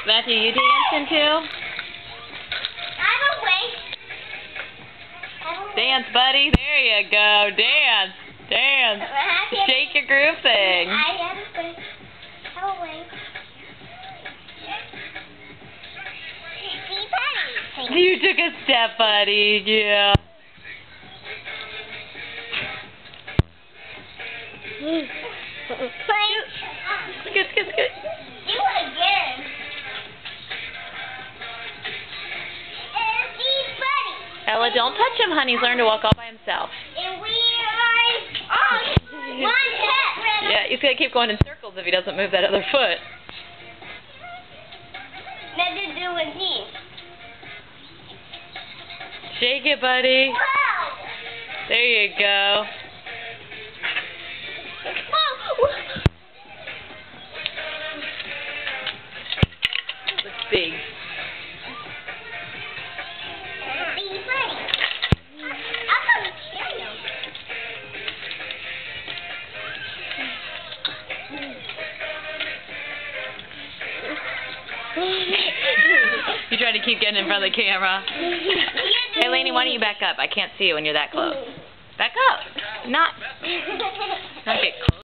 Matthew, you dancing too? Dance, buddy. There you go. Dance. Dance. Shake your groove thing. You took a step, buddy. Yeah. Good, good, good. Do it again. Ella, don't touch him, honey. He's learned to walk all by himself. And we are on one step. Yeah, he's going to keep going in circles if he doesn't move that other foot. Now to do with me. Shake it, buddy. Wow. There you go. Looks big. You trying to keep getting in front of the camera. Hey, Lainey, why don't you back up? I can't see you when you're that close. Back up. Not get close.